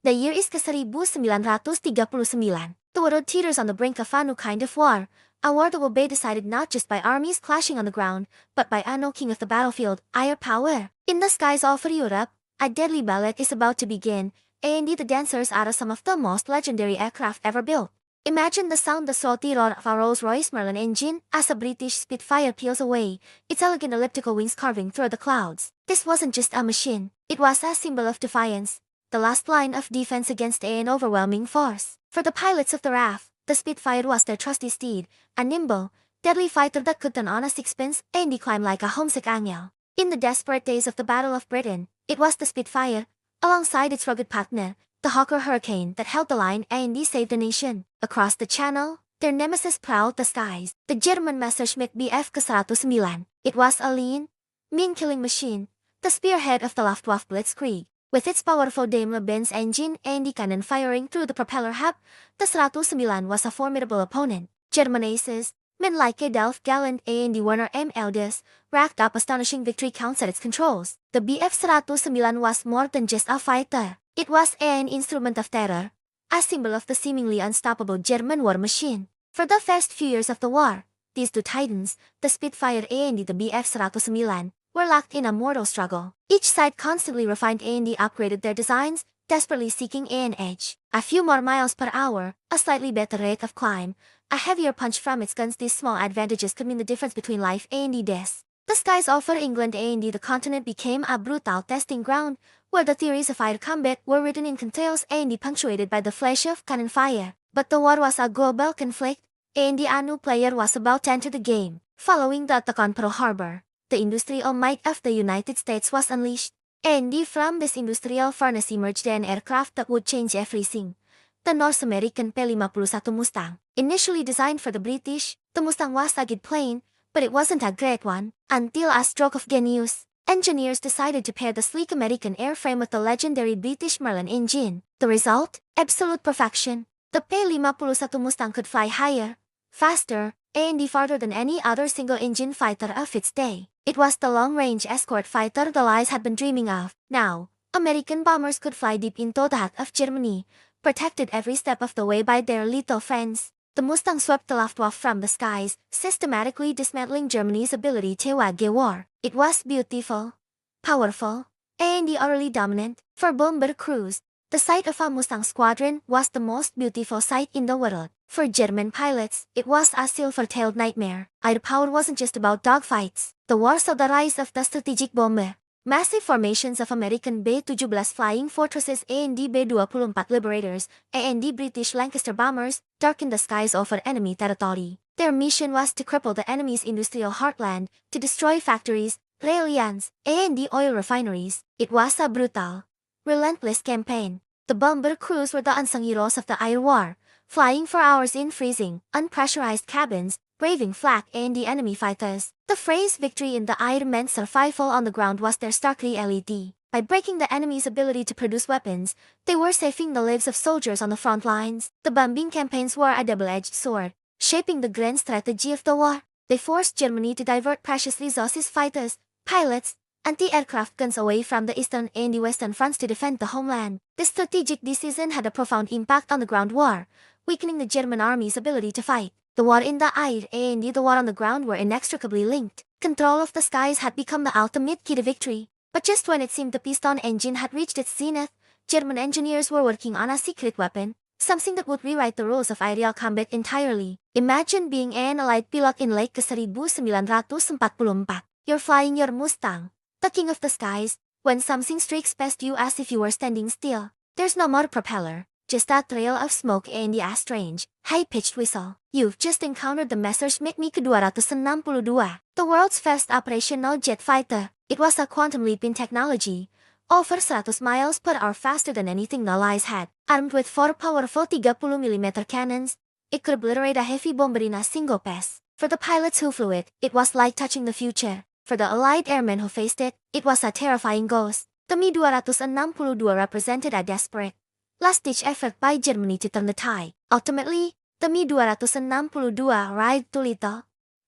The year is ke-1939. The world teeters on the brink of a new kind of war. A war that will be decided not just by armies clashing on the ground, but by a king of the battlefield, air power. In the skies over Europe, a deadly ballet is about to begin, and the dancers are some of the most legendary aircraft ever built. Imagine the sound, the salty roar of a Rolls-Royce Merlin engine as a British Spitfire peels away, its elegant elliptical wings carving through the clouds. This wasn't just a machine, it was a symbol of defiance, the last line of defense against an overwhelming force. For the pilots of the RAF, the Spitfire was their trusty steed, a nimble, deadly fighter that could turn on a sixpence and climb like a homesick angel. In the desperate days of the Battle of Britain, it was the Spitfire, alongside its rugged partner, the Hawker Hurricane, that held the line and saved the nation. Across the channel, their nemesis prowled the skies, the German Messerschmitt Bf K-109. It was a lean, mean-killing machine, the spearhead of the Luftwaffe Blitzkrieg. With its powerful Daimler-Benz engine and the cannon firing through the propeller hub, the 109 was a formidable opponent. German aces, men like Adolf Galland and Werner M. Elders, racked up astonishing victory counts at its controls. The Bf-109 was more than just a fighter. It was an instrument of terror, a symbol of the seemingly unstoppable German war machine. For the first few years of the war, these two titans, the Spitfire and the Bf-109, were locked in a mortal struggle. Each side constantly refined and upgraded their designs, desperately seeking an edge. A few more miles per hour, a slightly better rate of climb, a heavier punch from its guns. These small advantages could mean the difference between life and death. The skies over England and the continent became a brutal testing ground, where the theories of air combat were written in tales and punctuated by the flash of cannon fire. But the war was a global conflict, and a new player was about to enter the game. Following the attack on Pearl Harbor, the industrial might of the United States was unleashed, and from this industrial furnace emerged an aircraft that would change everything. The North American P-51 Mustang. Initially designed for the British, the Mustang was a good plane, but it wasn't a great one. Until a stroke of genius, engineers decided to pair the sleek American airframe with the legendary British Merlin engine. The result? Absolute perfection. The P-51 Mustang could fly higher, faster, and farther than any other single-engine fighter of its day. It was the long-range escort fighter the Allies had been dreaming of. Now, American bombers could fly deep into the heart of Germany, protected every step of the way by their lethal friends. The Mustang swept the Luftwaffe from the skies, systematically dismantling Germany's ability to wage war. It was beautiful, powerful, and utterly dominant. For bomber crews, the sight of a Mustang squadron was the most beautiful sight in the world. For German pilots, it was a silver-tailed nightmare. Air power wasn't just about dogfights. The war saw the rise of the strategic bomber. Massive formations of American B-17 flying fortresses and B-24 Liberators and British Lancaster bombers darkened the skies over enemy territory. Their mission was to cripple the enemy's industrial heartland, to destroy factories, rail lines, and oil refineries. It was a brutal, relentless campaign. The bomber crews were the unsung heroes of the air war, flying for hours in freezing, unpressurized cabins, braving flak and the enemy fighters. The phrase victory in the air meant survival on the ground was their stark reality. By breaking the enemy's ability to produce weapons, they were saving the lives of soldiers on the front lines. The bombing campaigns were a double-edged sword, shaping the grand strategy of the war. They forced Germany to divert precious resources, fighters, pilots, anti-aircraft guns away from the eastern and the western fronts to defend the homeland. This strategic decision had a profound impact on the ground war, weakening the German army's ability to fight. The war in the air and the war on the ground were inextricably linked. Control of the skies had become the ultimate key to victory. But just when it seemed the piston engine had reached its zenith, German engineers were working on a secret weapon, something that would rewrite the rules of aerial combat entirely. Imagine being an allied pilot in Lake ke-1944. You're flying your Mustang, the king of the skies, when something streaks past you as if you were standing still. There's no more propeller, just a trail of smoke and a strange, high-pitched whistle. You've just encountered the Messerschmitt Me-262, the world's first operational jet fighter. It was a quantum leap in technology, over 100 miles per hour faster than anything the Allies had. Armed with 4 powerful 30mm cannons, it could obliterate a heavy bomber in a single pass. For the pilots who flew it, it was like touching the future. For the Allied airmen who faced it, it was a terrifying ghost. The Me-262 represented a desperate, last-ditch effort by Germany to turn the tide. Ultimately, the Me-262 arrived too little,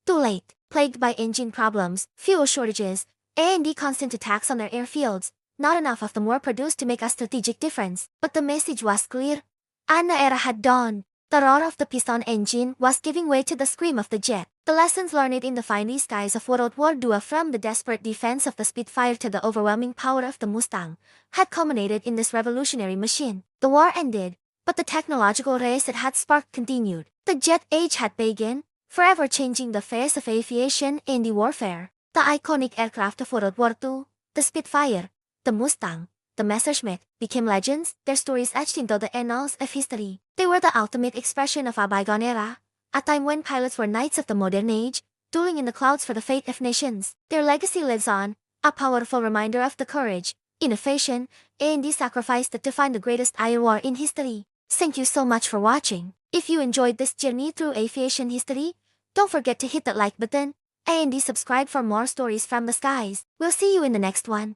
too late. Plagued by engine problems, fuel shortages, and the constant attacks on their airfields, not enough of them were produced to make a strategic difference, but the message was clear. A new era had dawned. The roar of the piston engine was giving way to the scream of the jet. The lessons learned in the fiery skies of World War II, from the desperate defense of the Spitfire to the overwhelming power of the Mustang, had culminated in this revolutionary machine. The war ended, but the technological race it had sparked continued. The jet age had begun, forever changing the face of aviation and the warfare. The iconic aircraft of World War II, the Spitfire, the Mustang, the Messerschmitt, became legends, their stories etched into the annals of history. They were the ultimate expression of a bygone era, a time when pilots were knights of the modern age, dueling in the clouds for the fate of nations. Their legacy lives on, a powerful reminder of the courage, innovation, and the sacrifice that define the greatest air war in history. Thank you so much for watching. If you enjoyed this journey through aviation history, don't forget to hit that like button and subscribe for more stories from the skies. We'll see you in the next one.